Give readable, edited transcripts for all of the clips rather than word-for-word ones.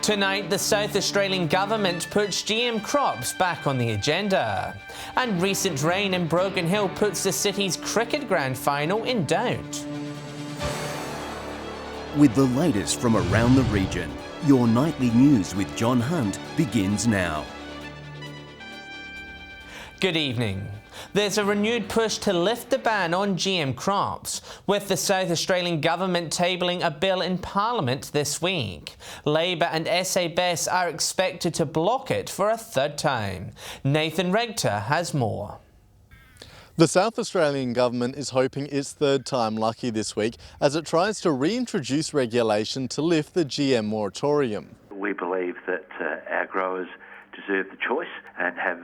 Tonight, the South Australian government puts GM crops back on the agenda. And recent rain in Broken Hill puts the city's cricket grand final in doubt. With the latest from around the region, your nightly news with John Hunt begins now. Good evening. There's a renewed push to lift the ban on GM crops, with the South Australian government tabling a bill in Parliament this week. Labor and SABES are expected to block it for a third time. Nathan Regter has more. The South Australian government is hoping it's third time lucky this week as it tries to reintroduce regulation to lift the GM moratorium. We believe that our growers deserve the choice and have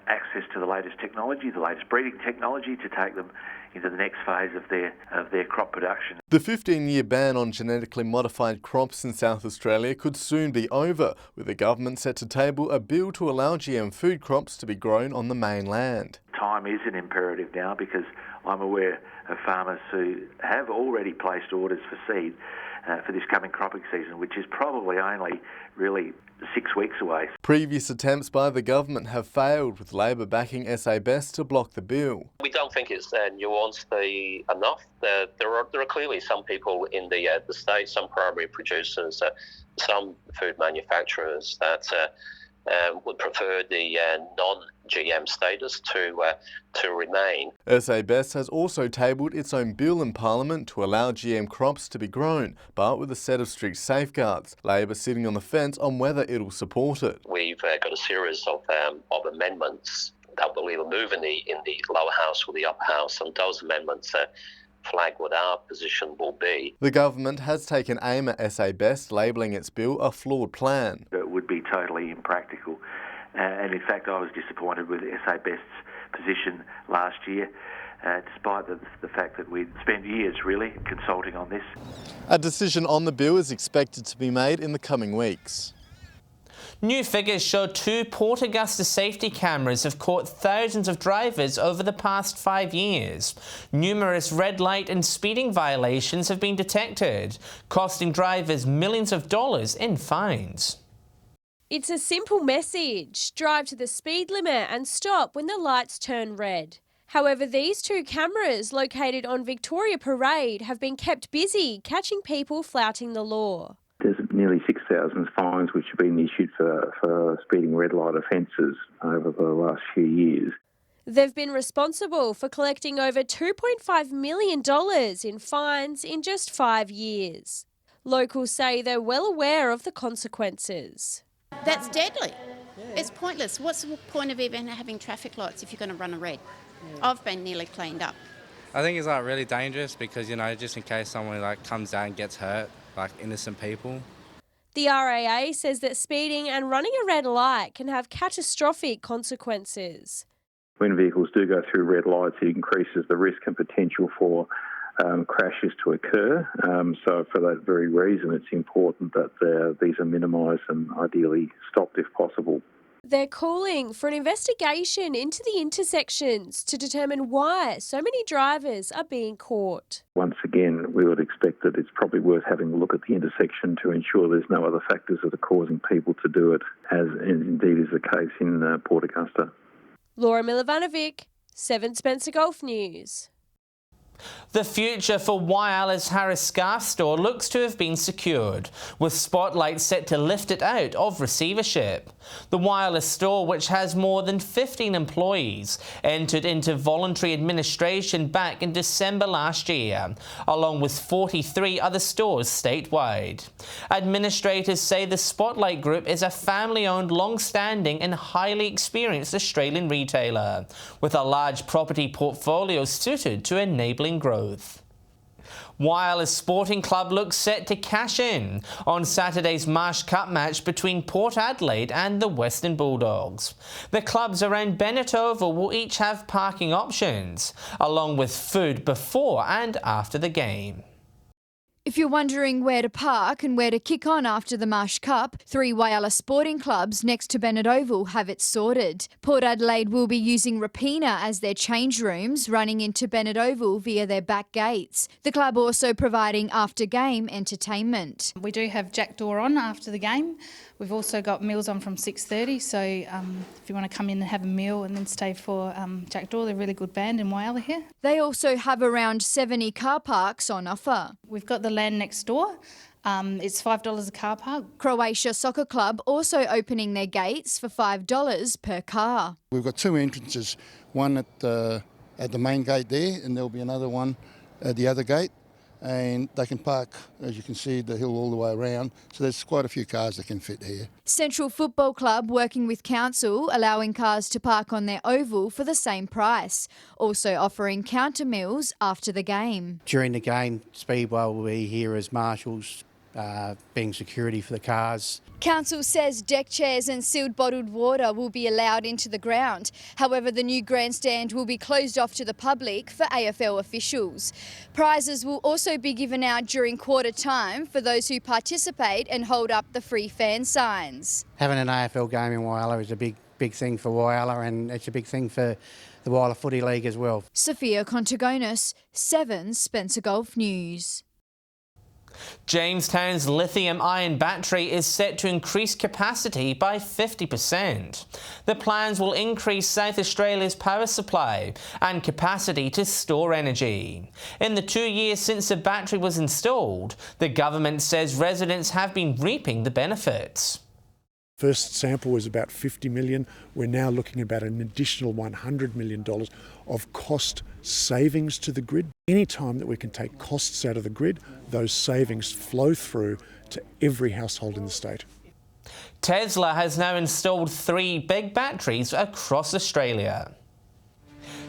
access to the latest technology, the latest breeding technology to take them into the next phase of their crop production. The 15-year ban on genetically modified crops in South Australia could soon be over, with the government set to table a bill to allow GM food crops to be grown on the mainland. Time is an imperative now because I'm aware of farmers who have already placed orders for seed for this coming cropping season, which is probably only really 6 weeks away. Previous attempts by the government have failed, with Labor backing SABES to block the bill. We don't think it's nuanced enough. There are clearly some people in the state, some primary producers, some food manufacturers that would prefer the non-GM status to remain. SABES has also tabled its own bill in Parliament to allow GM crops to be grown, but with a set of strict safeguards. Labor sitting on the fence on whether it'll support it. We've got a series of amendments that will either move in the lower house or the upper house, and those amendments flag what our position will be. The government has taken aim at SABES, labelling its bill a flawed plan. It would be totally impractical, and in fact I was disappointed with SABES' position last year, despite the fact that we'd spent years really consulting on this. A decision on the bill is expected to be made in the coming weeks. New figures show 2 Port Augusta safety cameras have caught thousands of drivers over the past 5 years. Numerous red light and speeding violations have been detected, costing drivers millions of dollars in fines. It's a simple message: drive to the speed limit and stop when the lights turn red. However, these 2 cameras located on Victoria Parade have been kept busy catching people flouting the law. There's nearly 6,000 fines which have been issued for speeding red light offences over the last few years. They've been responsible for collecting over $2.5 million in fines in just 5 years. Locals say they're well aware of the consequences. That's deadly. It's pointless. What's the point of even having traffic lights if you're going to run a red? I've been nearly cleaned up. I think it's really dangerous because, just in case someone comes down and gets hurt, innocent people. The RAA says that speeding and running a red light can have catastrophic consequences. When vehicles do go through red lights, it increases the risk and potential for crashes to occur. So for that very reason, it's important that these are minimised and ideally stopped if possible. They're calling for an investigation into the intersections to determine why so many drivers are being caught. Once again, we would expect that it's probably worth having a look at the intersection to ensure there's no other factors that are causing people to do it, as indeed is the case in Port Augusta. Laura Milovanovic, 7 Spencer Golf News. The future for Waiala's Harris Scarf store looks to have been secured, with Spotlight set to lift it out of receivership. The Waiala store, which has more than 15 employees, entered into voluntary administration back in December last year, along with 43 other stores statewide. Administrators say the Spotlight Group is a family-owned, long-standing and highly experienced Australian retailer, with a large property portfolio suited to enabling growth. Waiala's Sporting Club looks set to cash in on Saturday's Marsh Cup match between Port Adelaide and the Western Bulldogs. The clubs around Bennett Oval will each have parking options, along with food before and after the game. If you're wondering where to park and where to kick on after the Marsh Cup, 3 Whyalla sporting clubs next to Bennett Oval have it sorted. Port Adelaide will be using Rapina as their change rooms, running into Bennett Oval via their back gates. The club also providing after-game entertainment. We do have Jackdaw on after the game. We've also got meals on from 6:30, so if you want to come in and have a meal and then stay for Jackdaw, they're a really good band in Whyalla here. They also have around 70 car parks on offer. We've got the land next door. It's $5 a car park. Croatia Soccer Club also opening their gates for $5 per car. We've got 2 entrances, one at the main gate there, and there'll be another one at the other gate. And they can park, as you can see, the hill all the way around. So there's quite a few cars that can fit here. Central Football Club working with council, allowing cars to park on their oval for the same price. Also offering counter meals after the game. During the game, Speedway will be here as marshals, being security for the cars. Council says deck chairs and sealed bottled water will be allowed into the ground. However, the new grandstand will be closed off to the public for AFL officials. Prizes will also be given out during quarter time for those who participate and hold up the free fan signs. Having an AFL game in Whyalla is a big thing for Whyalla, and it's a big thing for the Whyalla Footy League as well. Sophia Contagonis, 7 Spencer Golf News. Jamestown's lithium-ion battery is set to increase capacity by 50%. The plans will increase South Australia's power supply and capacity to store energy. In the 2 years since the battery was installed, the government says residents have been reaping the benefits. First sample was about 50 million. We're now looking at about an additional $100 million of cost savings to the grid. Any time that we can take costs out of the grid, those savings flow through to every household in the state. Tesla has now installed 3 big batteries across Australia.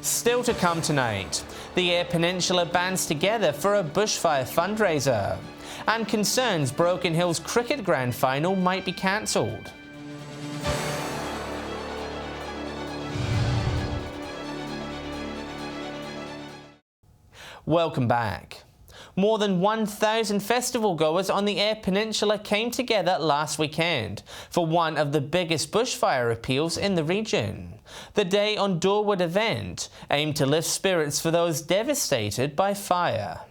Still to come tonight, the Eyre Peninsula bands together for a bushfire fundraiser, and concerns Broken Hill's cricket grand final might be cancelled. Welcome back. More than 1,000 festival goers on the Eyre Peninsula came together last weekend for one of the biggest bushfire appeals in the region. The Day on Doorwood event aimed to lift spirits for those devastated by fire.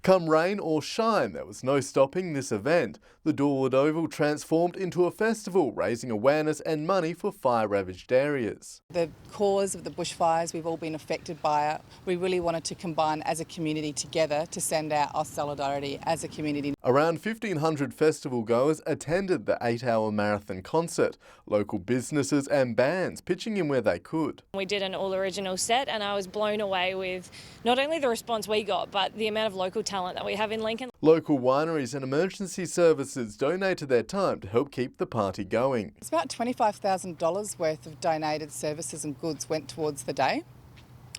Come rain or shine, there was no stopping this event. The Doorwood Oval transformed into a festival, raising awareness and money for fire-ravaged areas. The cause of the bushfires, we've all been affected by it. We really wanted to combine as a community together to send out our solidarity as a community. Around 1,500 festival goers attended the 8-hour marathon concert, local businesses and bands pitching in where they could. We did an all-original set and I was blown away with not only the response we got, but the amount of local talent that we have in Lincoln. Local wineries and emergency services donated their time to help keep the party going. It's about $25,000 worth of donated services and goods went towards the day.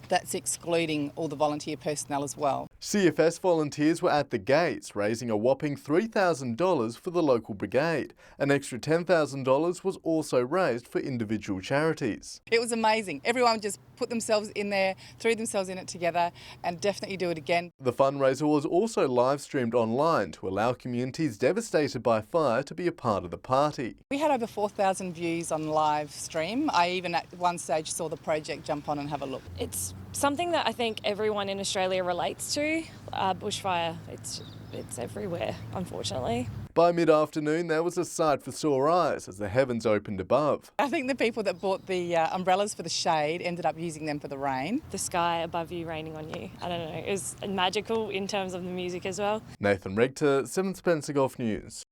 That's excluding all the volunteer personnel as well. CFS volunteers were at the gates, raising a whopping $3,000 for the local brigade. An extra $10,000 was also raised for individual charities. It was amazing. Everyone just put themselves in there, threw themselves in it together, and definitely do it again. The fundraiser was also live streamed online to allow communities devastated by fire to be a part of the party. We had over 4,000 views on live stream. I even at one stage saw the project jump on and have a look. It's something that I think everyone in Australia relates to. Bushfire, it's everywhere, unfortunately. By mid-afternoon, there was a sight for sore eyes as the heavens opened above. I think the people that bought the umbrellas for the shade ended up using them for the rain. The sky above you raining on you. I don't know, it was magical in terms of the music as well. Nathan Regter, 7 Spencer Golf News.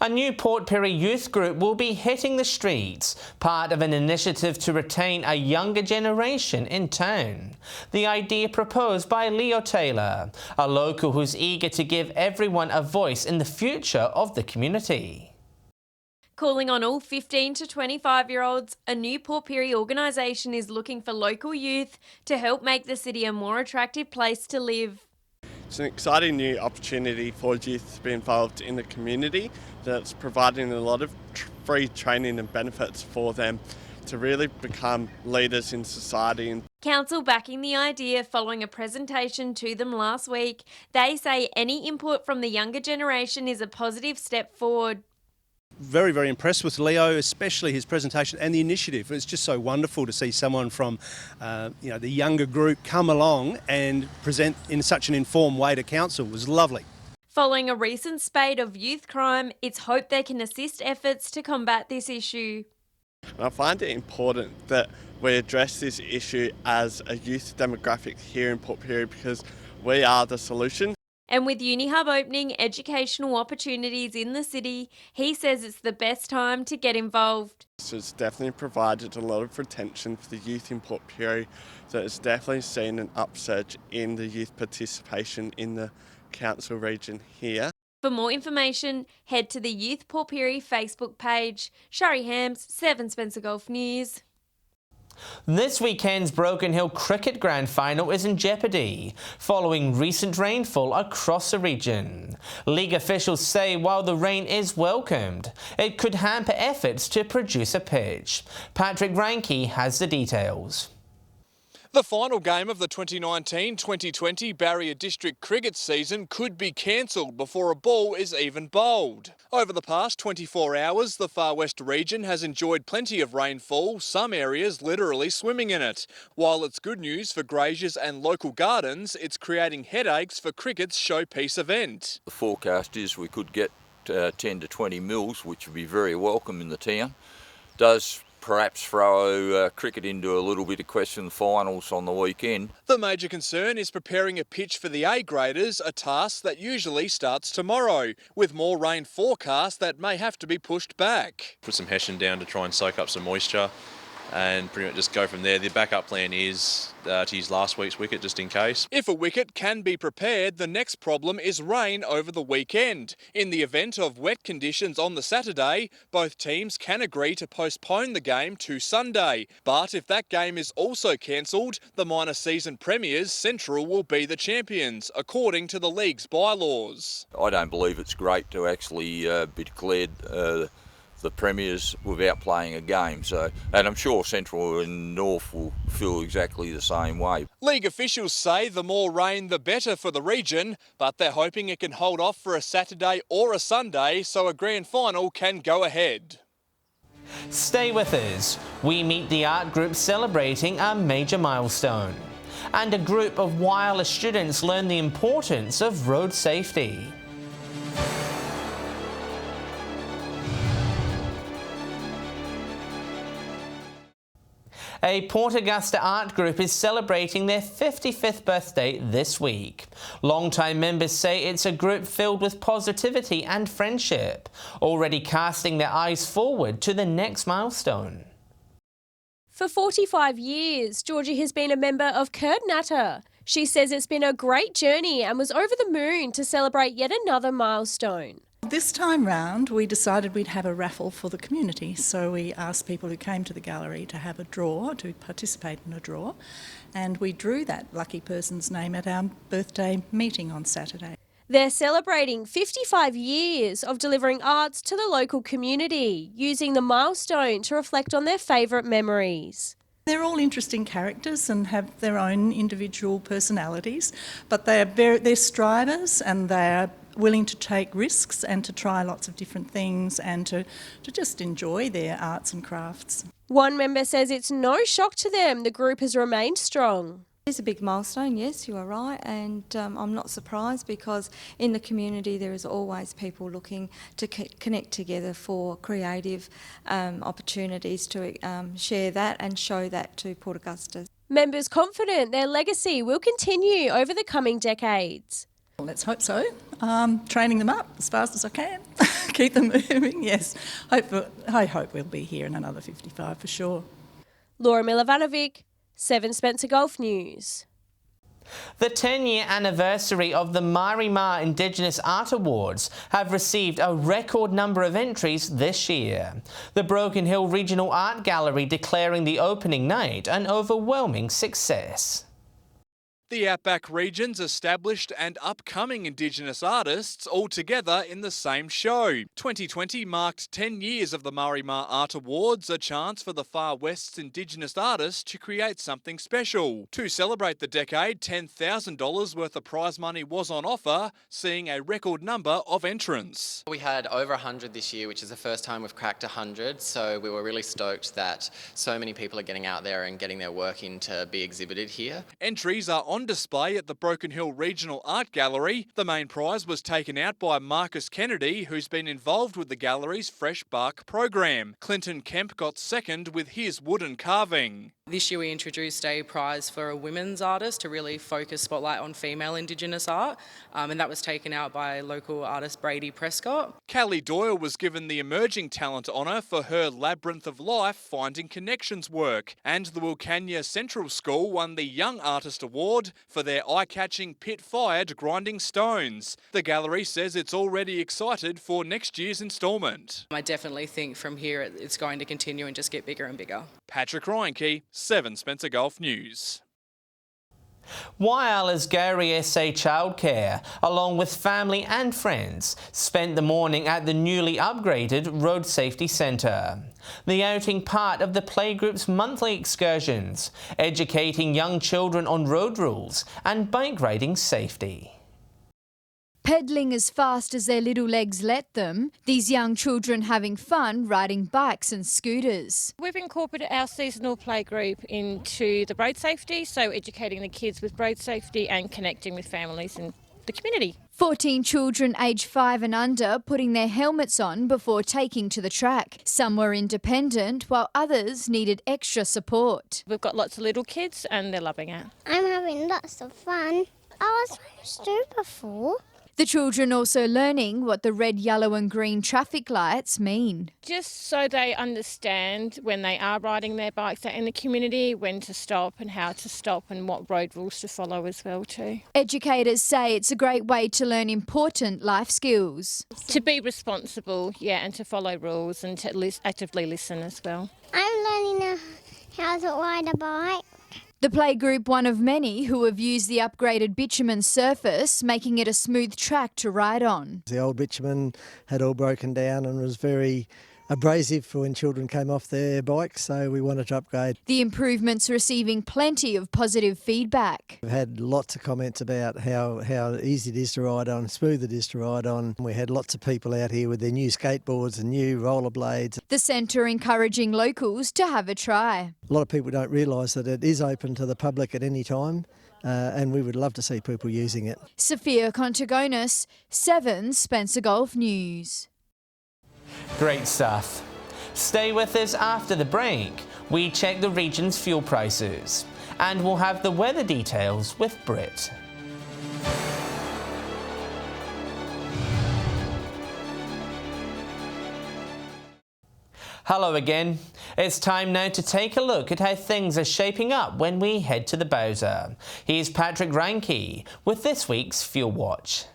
A new Port Pirie youth group will be hitting the streets, part of an initiative to retain a younger generation in town. The idea proposed by Leo Taylor, a local who's eager to give everyone a voice in the future of the community. Calling on all 15 to 25-year-olds, a new Port Pirie organisation is looking for local youth to help make the city a more attractive place to live. It's an exciting new opportunity for youth to be involved in the community that's providing a lot of free training and benefits for them to really become leaders in society. Council backing the idea following a presentation to them last week. They say any input from the younger generation is a positive step forward. Very, very impressed with Leo, especially his presentation and the initiative. It's just so wonderful to see someone from the younger group come along and present in such an informed way to council. It was lovely. Following a recent spate of youth crime, it's hoped they can assist efforts to combat this issue. I find it important that we address this issue as a youth demographic here in Port Pirie because we are the solution. And with UniHub opening educational opportunities in the city, he says it's the best time to get involved. So it's definitely provided a lot of attention for the youth in Port Pirie, so it's definitely seen an upsurge in the youth participation in the council region here. For more information, head to the Youth Port Pirie Facebook page. Shari Hams, 7 Spencer Golf News. This weekend's Broken Hill Cricket Grand Final is in jeopardy, following recent rainfall across the region. League officials say while the rain is welcomed, it could hamper efforts to produce a pitch. Patrick Ranke has the details. The final game of the 2019-2020 Barrier District cricket season could be cancelled before a ball is even bowled. Over the past 24 hours, the Far West region has enjoyed plenty of rainfall, some areas literally swimming in it. While it's good news for graziers and local gardens, it's creating headaches for cricket's showpiece event. The forecast is we could get 10 to 20 mils, which would be very welcome in the town. Does perhaps throw cricket into a little bit of question finals on the weekend. The major concern is preparing a pitch for the A graders, a task that usually starts tomorrow. With more rain forecast, that may have to be pushed back. Put some hessian down to try and soak up some moisture and pretty much just go from there. The backup plan is to use last week's wicket just in case. If a wicket can be prepared, the next problem is rain over the weekend. In the event of wet conditions on the Saturday, both teams can agree to postpone the game to Sunday. But if that game is also cancelled, the minor season premiers, Central, will be the champions, according to the league's bylaws. I don't believe it's great to actually be declared the premiers without playing a game. And I'm sure Central and North will feel exactly the same way. League officials say the more rain the better for the region, but they're hoping it can hold off for a Saturday or a Sunday so a grand final can go ahead. Stay with us. We meet the art group celebrating a major milestone. And a group of wireless students learn the importance of road safety. A Port Augusta art group is celebrating their 55th birthday this week. Longtime members say it's a group filled with positivity and friendship, already casting their eyes forward to the next milestone. For 45 years, Georgie has been a member of Kurt Natter. She says it's been a great journey and was over the moon to celebrate yet another milestone. This time round, we decided we'd have a raffle for the community, so we asked people who came to the gallery to have a draw, to participate in a draw, and we drew that lucky person's name at our birthday meeting on Saturday. They're celebrating 55 years of delivering arts to the local community, using the milestone to reflect on their favourite memories. They're all interesting characters and have their own individual personalities, but they're strivers and they're willing to take risks and to try lots of different things and to just enjoy their arts and crafts. One member says it's no shock to them the group has remained strong. It's a big milestone, yes, you are right, and I'm not surprised because in the community there is always people looking to connect together for creative opportunities to share that and show that to Port Augusta. Members confident their legacy will continue over the coming decades. Well, let's hope so. Training them up as fast as I can. Keep them moving, yes. I hope we'll be here in another 55 for sure. Laura Milovanovic, 7 Spencer Golf News. The 10-year anniversary of the Marimar Indigenous Art Awards have received a record number of entries this year. The Broken Hill Regional Art Gallery declaring the opening night an overwhelming success. The outback region's established and upcoming Indigenous artists all together in the same show. 2020 marked 10 years of the Murray-Mar Art Awards, a chance for the Far West's Indigenous artists to create something special. To celebrate the decade, $10,000 worth of prize money was on offer, seeing a record number of entrants. We had over 100 this year, which is the first time we've cracked 100, so we were really stoked that so many people are getting out there and getting their work in to be exhibited here. Entries are on display at the Broken Hill Regional Art Gallery. The main prize was taken out by Marcus Kennedy, who's been involved with the gallery's Fresh Bark program. Clinton Kemp got second with his wooden carving. This year we introduced a prize for a women's artist to really focus spotlight on female Indigenous art, and that was taken out by local artist Brady Prescott. Callie Doyle was given the Emerging Talent honour for her Labyrinth of Life Finding Connections work, and the Wilcannia Central School won the Young Artist Award for their eye-catching pit-fired grinding stones. The gallery says it's already excited for next year's instalment. I definitely think from here it's going to continue and just get bigger and bigger. Patrick Reinke, 7 Spencer Gulf News. Wyalla's Gary SA Childcare, along with family and friends, spent the morning at the newly upgraded Road Safety Centre. The outing part of the playgroup's monthly excursions, educating young children on road rules and bike riding safety. Pedalling as fast as their little legs let them, these young children having fun riding bikes and scooters. We've incorporated our seasonal playgroup into the road safety, so educating the kids with road safety and connecting with families in the community. 14 children aged 5 and under putting their helmets on before taking to the track. Some were independent, while others needed extra support. We've got lots of little kids and they're loving it. I'm having lots of fun. I was supposed to before. The children also learning what the red, yellow and green traffic lights mean. Just so they understand when they are riding their bikes out in the community, when to stop and how to stop and what road rules to follow as well too. Educators say it's a great way to learn important life skills. To be responsible, yeah, and to follow rules and to actively listen as well. I'm learning how to ride a bike. The playgroup, one of many who have used the upgraded bitumen surface, making it a smooth track to ride on. The old bitumen had all broken down and was very abrasive for when children came off their bikes, so we wanted to upgrade. The improvements receiving plenty of positive feedback. We've had lots of comments about how easy it is to ride on, smooth it is to ride on. We had lots of people out here with their new skateboards and new rollerblades. The centre encouraging locals to have a try. A lot of people don't realise that it is open to the public at any time. And we would love to see people using it. Sophia Contagonis, 7 Spencer Gulf News. Great stuff. Stay with us after the break. We check the region's fuel prices and we'll have the weather details with Britt. Hello again. It's time now to take a look at how things are shaping up when we head to the Bowser. Here's Patrick Reinke with this week's Fuel Watch.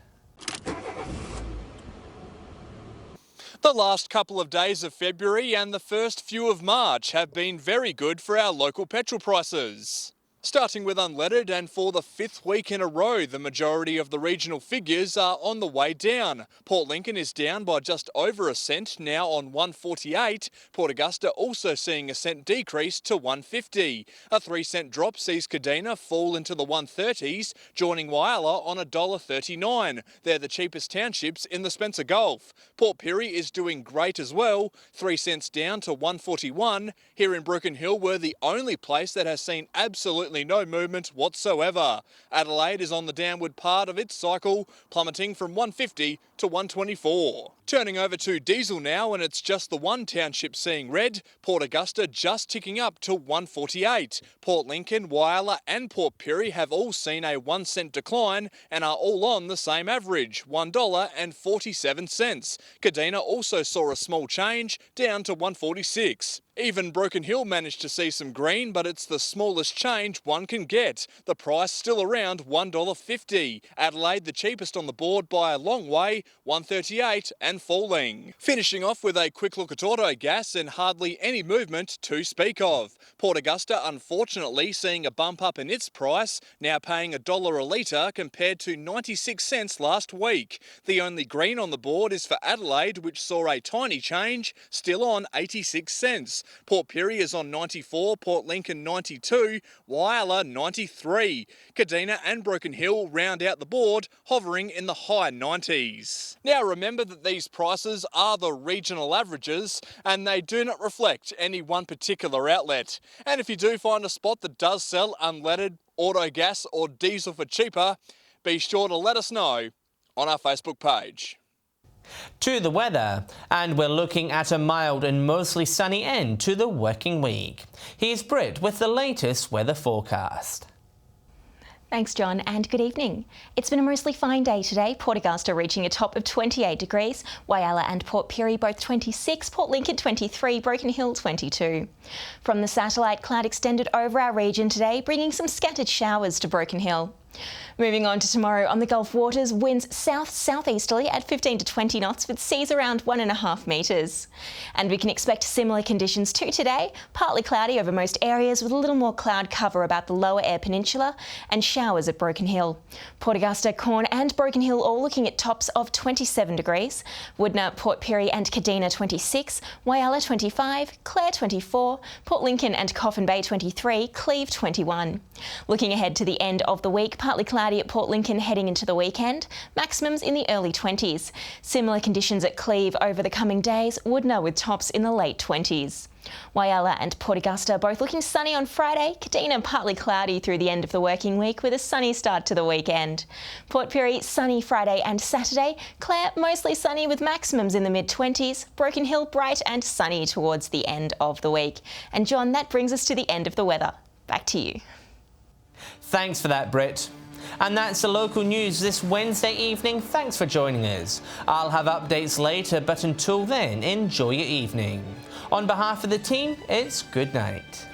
The last couple of days of February and the first few of March have been very good for our local petrol prices. Starting with unleaded, and for the 5th week in a row, the majority of the regional figures are on the way down. Port Lincoln is down by just over a cent, now on $1.48. Port Augusta also seeing a cent decrease to $1.50. A 3-cent drop sees Kadina fall into the 130s, joining Whyalla on $1.39. They're the cheapest townships in the Spencer Gulf. Port Pirie is doing great as well, 3 cents down to $1.41. Here in Broken Hill, we're the only place that has seen absolutely no movement whatsoever. Adelaide is on the downward part of its cycle, plummeting from $1.50 to $1.24. Turning over to diesel now, and it's just the one township seeing red. Port Augusta just ticking up to $1.48. Port Lincoln, Whyalla and Port Pirie have all seen a 1 cent decline and are all on the same average, $1.47. Kadina also saw a small change, down to $1.46. Even Broken Hill managed to see some green, but it's the smallest change one can get. The price still around $1.50. Adelaide the cheapest on the board by a long way, $1.38 and falling. Finishing off with a quick look at Autogas and hardly any movement to speak of. Port Augusta unfortunately seeing a bump up in its price, now paying $1 a litre compared to 96 cents last week. The only green on the board is for Adelaide, which saw a tiny change, still on 86 cents. Port Pirie is on 94, Port Lincoln 92, Whyalla 93. Kadina and Broken Hill round out the board, hovering in the high 90s. Now remember that these prices are the regional averages and they do not reflect any one particular outlet. And if you do find a spot that does sell unleaded, auto gas or diesel for cheaper, be sure to let us know on our Facebook page. To the weather, and we're looking at a mild and mostly sunny end to the working week. Here's Britt with the latest weather forecast. Thanks, John, and good evening. It's been a mostly fine day today, Port Augusta reaching a top of 28 degrees, Whyalla and Port Pirie both 26, Port Lincoln 23, Broken Hill 22. From the satellite, cloud extended over our region today, bringing some scattered showers to Broken Hill. Moving on to tomorrow, on the Gulf waters, winds south-southeasterly at 15 to 20 knots with seas around 1.5 metres. And we can expect similar conditions to today, partly cloudy over most areas with a little more cloud cover about the lower Eyre Peninsula and showers at Broken Hill. Port Augusta, Corn and Broken Hill all looking at tops of 27 degrees, Woodner, Port Pirie and Kadina 26, Whyalla 25, Clare 24, Port Lincoln and Coffin Bay 23, Cleve 21. Looking ahead to the end of the week, partly cloudy at Port Lincoln heading into the weekend, maximums in the early 20s. Similar conditions at Cleve over the coming days, Woodner with tops in the late 20s. Whyalla and Port Augusta both looking sunny on Friday, Kadina partly cloudy through the end of the working week with a sunny start to the weekend. Port Pirie sunny Friday and Saturday, Clare mostly sunny with maximums in the mid-20s, Broken Hill bright and sunny towards the end of the week. And John, that brings us to the end of the weather. Back to you. Thanks for that, Britt. And that's the local news this Wednesday evening. Thanks for joining us. I'll have updates later, but until then, enjoy your evening. On behalf of the team, it's good night.